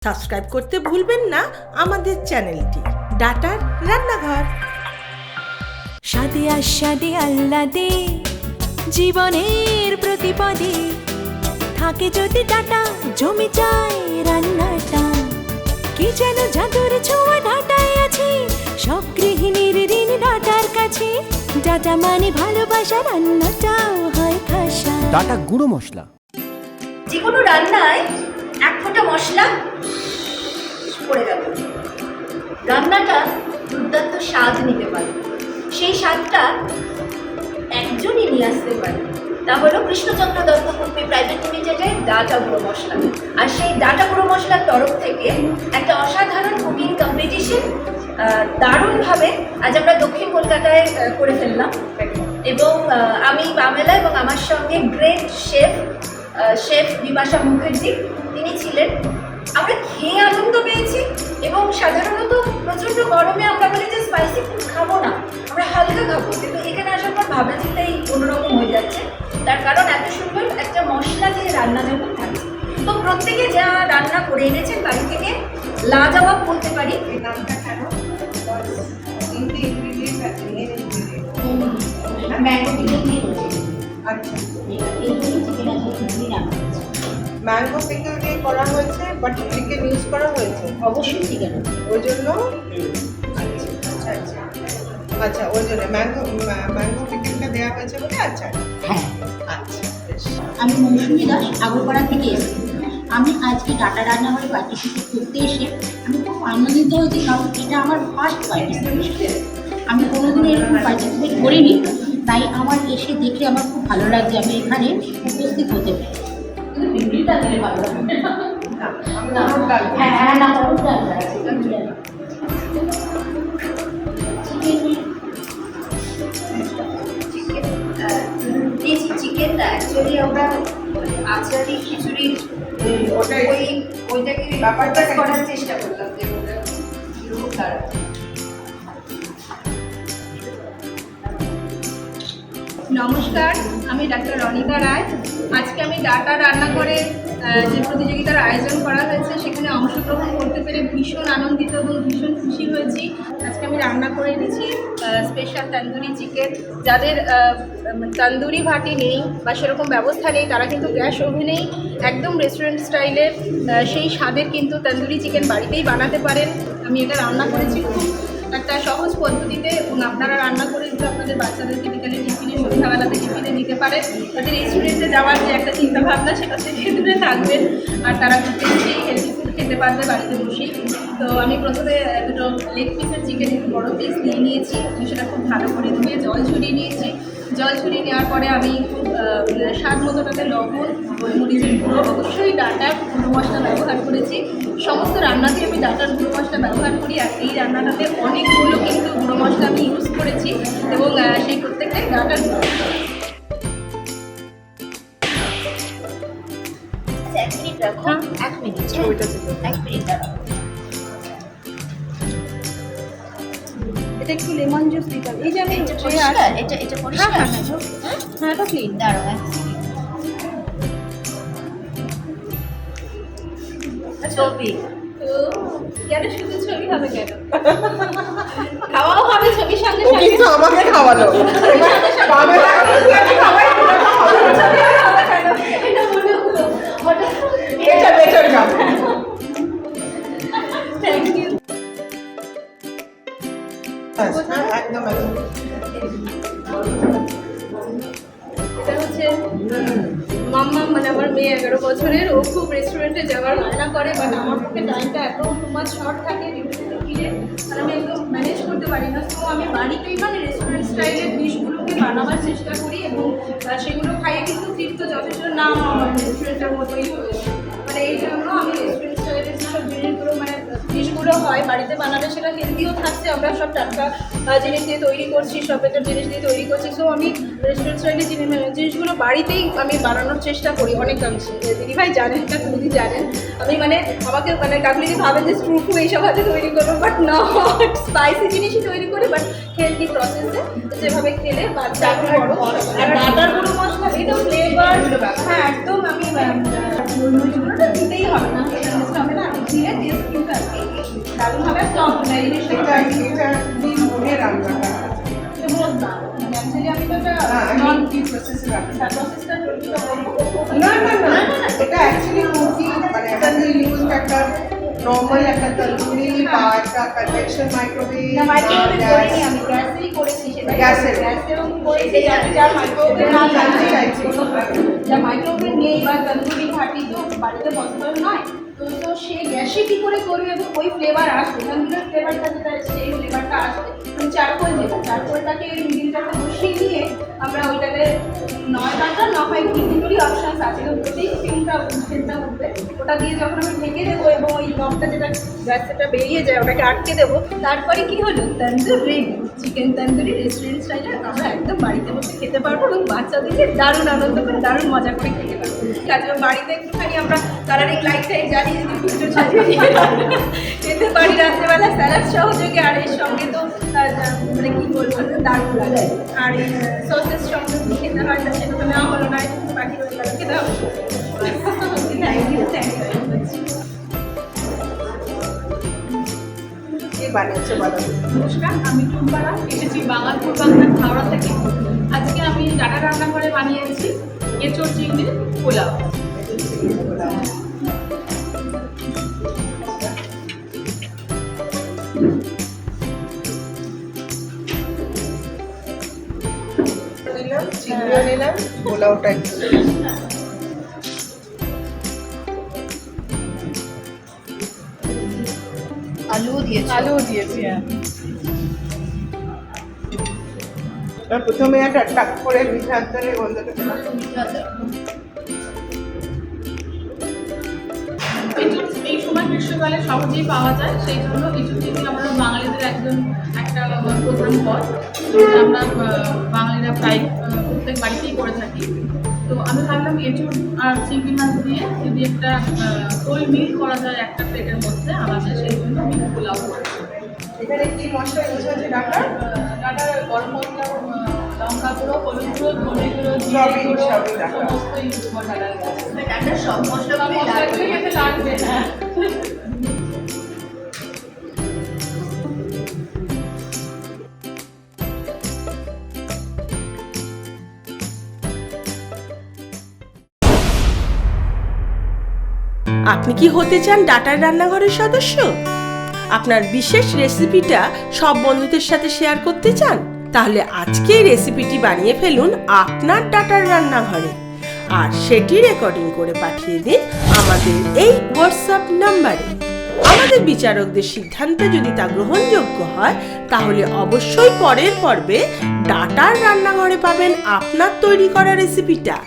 Subscribe করতে ভুলবেন না আমাদের চ্যানেলটি ডাটার রান্নাঘর। স্বাদে আস্বাদে আহ্লাদে জীবনের প্রতিপদে থাকে যদি ডাটা জমে যায় রান্নাটা, কি যেন জাদুর ছোঁয়া ডাটায় আছে, সব গৃহিণীর ঋণ ডাটার কাছে। ডাটা মানে ভালোবাসা, রান্নাটাও হয় খাসা। ডাটা গুঁড়ো মশলা। যে কোনো রান্নায় এক ফোঁটা মশলা পড়ে গেল, রান্নাটা দুর্দান্ত স্বাদ নিতে পারে। সেই স্বাদটা একজনই নিয়ে আসতে পারে, তা হলো কৃষ্ণচন্দ্র দত্ত কর্মী প্রাইভেট লিমিটেডের ডাটা গুঁড়ো মশলা। আর সেই ডাটা গুঁড়ো মশলার তরফ থেকে একটা অসাধারণ কুকিং কম্পিটিশন দারুণভাবে আজ আমরা দক্ষিণ কলকাতায় করে ফেললাম। এবং আমি পামেলা এবং আমার সঙ্গে গ্রেট শেফ বিপাশা মুখার্জি তিনি ছিলেন। আমরা খেয়ে আনন্দ পেয়েছি এবং সাধারণত প্রচণ্ড গরমে আমরা বলি যে স্পাইসি ফুড খাবো না, আমরা হালকা খাবো, কিন্তু এখানে আসার পর ভাবনা চিন্তাই অন্যরকম হয়ে যাচ্ছে। তার কারণ এত সুন্দর একটা মশলা দিয়ে রান্না যখন থাকছে। তো প্রত্যেকে যা রান্না করে এনেছেন বাড়ি থেকে লাজবাব বলতে পারি। ম্যাঙ্গো পিকল দিয়ে আচ্ছা, ম্যাঙ্গো পিকল দিয়ে করা হয়েছে, বাট চিকেন ইউজ করা হয়েছে। অবশ্যই চিকেন, ওই জন্য আচ্ছা আচ্ছা আচ্ছা ওই জন্য ম্যাঙ্গো পিকলটা দেওয়া হয়েছে বলে। আচ্ছা হ্যাঁ। আচ্ছা বেশ। আমি মৌসুমী দাস, আগরপাড়া থেকে এসেছি। আমি আজকে ডাটা রান্নাঘরে পার্টিসিপেট করতে এসে আমি খুব আনন্দিত হয়েছি, কারণ এটা আমার ফার্স্ট পার্টিসিপেট। আমি কোনোদিন এরকম পার্টিসিপেট করিনি, তাই আমার এসে দেখে আমার খুব ভালো লাগছে আমি এখানে উপস্থিত হতে পারি। কিন্তু পিন্ডিটা দিলে ভালো লাগবে। হ্যাঁ না, হলুদ ডাল চিকেনটা অ্যাকচুয়ালি আমরা আচারি খিচুড়ির ওইটাকে ব্যাপারটা করার চেষ্টা করলাম যে খুব খারাপ। নমস্কার, আমি ডাক্তার রনিতা রায়। আজকে আমি ডাটা রান্নাঘরে যে প্রতিযোগিতার আয়োজন করা হয়েছে সেখানে অংশগ্রহণ করতে পেরে ভীষণ আনন্দিত এবং ভীষণ খুশি হয়েছি। আজকে আমি রান্না করে এনেছি স্পেশাল তন্দুরি চিকেন। যাদের তন্দুরি ভাটি নেই বা সেরকম ব্যবস্থা নেই তারা কিন্তু গ্যাস ওভেনেই একদম রেস্টুরেন্ট স্টাইলের সেই স্বাদের কিন্তু তন্দুরি চিকেন বাড়িতেই বানাতে পারেন। আমি এটা রান্না করেছি খুব একটা সহজ পদ্ধতিতে, এবং আপনারা রান্না করে যদি আপনাদের বাচ্চাদেরকে বিকালে টিফিনে সন্ধ্যাবেলাতে টিফিনে দিতে পারেন, তাদের রেস্টুরেন্টে যাওয়ার যে একটা চিন্তাভাবনা সেটা থেকে দূরে থাকবেন, আর তারা খুব বেশি হেলদি ফুড খেতে পারবে বাড়িতে বসেই। তো আমি প্রথমে দুটো লেগ পিসের চিকেন বড় পিস নিয়ে নিয়েছি, আমি সেটা খুব ভালো করে ধুয়ে জল ঝরিয়ে নিয়েছি। জল ছড়িয়ে নেওয়ার পরে আমি খুব স্বাদ মতো তাতে লবণ, গোলমরিচের গুঁড়ো, অবশ্যই ডাটার গুঁড়ো মশলা ব্যবহার করেছি। সমস্ত রান্নাতে আমি ডাটার গুঁড়ো মশলা ব্যবহার করি, আর এই রান্নাটাতে অনেকগুলো কিন্তু গুঁড়ো মশলা আমি ইউজ করেছি এবং সেই প্রত্যেকটাই ডাটার গুঁড়ো। এক মিনিট রাখো, 1 মিনিট, 1 মিনিট দাঁড়াও। এটা একটু লেমন জুস দিতে হবে। এই যে আমি এটা পরিষ্কার, হ্যাঁ এটা ক্লিন। দাঁড়াও ছবি তো কেন শুধু ছবি হবে, কেন খাওয়াও হবে ছবির সঙ্গে ও কিন্তু আমাকে খাওয়ালো। এটা মনে হলো হঠাৎ এটা বেটার কাম। Thank you. একদম এটা হচ্ছে মাম্মা, মানে আমার মেয়ে 11 বছরের। ও খুব রেস্টুরেন্টে যাওয়ার বায়না করে, বাট আমার পক্ষে টাইমটা এত তোমার শর্ট থাকে ডিউটিতে ফিরে, আর আমি একদম ম্যানেজ করতে পারি না। তো আমি বাড়িতেই মানে রেস্টুরেন্ট স্টাইলের ডিশগুলোকে বানাবার চেষ্টা করি, এবং সেগুলো খাইয়ে কিন্তু তৃপ্ত যথেষ্ট না আমার রেস্টুরেন্টের মতোই হয়ে, মানে এই জন্য আমি রেস্টুরেন্ট স্টাইলের যেসব জিনিসগুলো মানে ডিশগুলো যেগুলো হয় বাড়িতে বানালে সেটা হেলদিও থাকছে, আমরা সব টাটকা জিনিস দিয়ে তৈরি করছি, সব একটা জিনিস দিয়ে তৈরি করছি। সো আমি রেস্টুরেন্ট স্টাইলে জিনিসগুলো বাড়িতেই আমি বানানোর চেষ্টা করি অনেক অংশে। দিদিভাই জানেন না, দিদি জানেন আমি মানে আমাকে মানে কাকুলিদি ভাবেন যে স্ট্রু ফু এইসব হাতে তৈরি করবো, বাট নট, স্পাইসি জিনিসই তৈরি করি, বাট হেলদি প্রসেসে যেভাবে খেলে বাচ্চা বড়। আর ডাটার গুঁড়ো মশলা এটা ফ্লেভার, হ্যাঁ একদম আমি গোলমরিচগুলোটা দিতেই হবে না, হবে না, দিয়ে টেস্ট কিন্তু আর কি দারুণ হবে। সব ম্যারিনেশন এটা দিন মনে রান্নাটা না অ্যাকচুয়ালি আমি তো এটা নন কি প্রসেসে রাখি প্রসেসটা না না না এটা অ্যাকচুয়ালি কুকি মানে এখানে ইউজ একটা নর্মাল একটা তন্দুরি বা একটা কনভেকশন মাইক্রোওয়েভ মাইক্রোওয়েভ করিনি, আমি গ্যাসেই করেছি। সেটা গ্যাসে করেছি যা মাইক্রোওয়েভ না জানতে চাইছি, যা মাইক্রোওয়েভ নেই বা তন্দুরি ঘাটি তো বাড়িতে পসিবল নয়, তো তো সে গ্যাসে কী করে করবে এবং ওই ফ্লেভার আসবে, তন্দুরের ফ্লেভারটা যেটা সেই ফ্লেভারটা আসবে। চারকোল যেটা, চারকোলটাকে মিডিলটাতে বসিয়ে নিয়ে আমরা ওইটাতে নয় বাটা না হয় তিনটি অপশানস আছে, ওটাতেই স্টিমটা উঠবে, ওটা দিয়ে যখন আমি ঢেকে দেবো এবং ওই লকটা যেটা গ্যাসটা বেরিয়ে যায় ওটাকে আটকে দেবো, তারপরে কি হলো তন্দুর রেডি, চিকেন তন্দুরি রেস্টুরেন্ট স্টাইলে আমরা একদম বাড়িতে বসে খেতে পারবো এবং বাচ্চাদেরকে দারুণ আনন্দ করে দারুণ মজা করে খেতে পারবো। কাজে বাড়িতে একটুখানি আমরা কালারিং লাইট টাইট জ্বালিয়ে যদি ফুটো ছাড়িয়ে খেতে পারি রাত্রেবেলা স্যালাড সহযোগে, আর এর সঙ্গে তো মানে কী বলবো দারুণ লাগে। আর এই সসের সঙ্গে খেতে হয় না, সেটা তো নেওয়া হলো না, বাকি খেতে হবে। থ্যাংক ইউ কি বানিয়েছে বলো। নমস্কার, আমি টুম্পারা, এসেছি বাঙালপুর বাংলার হাওড়া থেকে। আজকে আমি ডাটা রান্নাঘরে বানিয়েছি এঁচোড় চিংড়ির পোলাও। নিলাম চিংড়িও নিলাম, পোলাওটা একটু আলুও দিয়েছি। আলুও দিয়েছি। প্রথমে একটা টাক করে মিঠার ধরে গন্ধটা এঁচোড় এই সময় গ্রীষ্মকালে সহজেই পাওয়া যায়, সেই জন্য এঁচোড় চিংড়ি আমাদের বাঙালিদের একটা প্রধান পদ, আমরা বাঙালিরা প্রায় প্রত্যেক বাড়িতেই করে থাকি। তো আমি ভাবলাম এঁচোড় আর চিংড়ি মাছ দিয়ে যদি একটা গোল মিল করা যায় একটা প্লেটের মধ্যে আমাদের, সেই জন্য আমি পোলাও করেছি। এখানে কি মশলা ইউজ হয়েছে ডাটা? ডাটার গরম মশলা, লঙ্কা গুঁড়ো, হলুদ গুঁড়ো, ধনে গুঁড়ো, সবই জিরে গুঁড়ো, ডাটা। সমস্ত ইউজ মশলা লাগবে। ডাটার সব মশলাগুলোই লাগবে। খেতে লাগবে, হ্যাঁ। আপনি কি হতে চান ডাটার রান্নাঘরের সদস্য? আপনার বিশেষ রেসিপিটা সব বন্ধুদের সাথে শেয়ার করতে চান? তাহলে আজকেই রেসিপিটি বানিয়ে ফেলুন আপনার ডাটার রান্নাঘরে, আর সেটি রেকর্ডিং করে পাঠিয়ে দিন আমাদের এই হোয়াটসঅ্যাপ নাম্বারে। আমাদের বিচারকদের সিদ্ধান্তে যদি তা গ্রহণযোগ্য হয়, তাহলে অবশ্যই পরের পর্বে ডাটার রান্নাঘরে পাবেন আপনার তৈরি করা রেসিপিটা।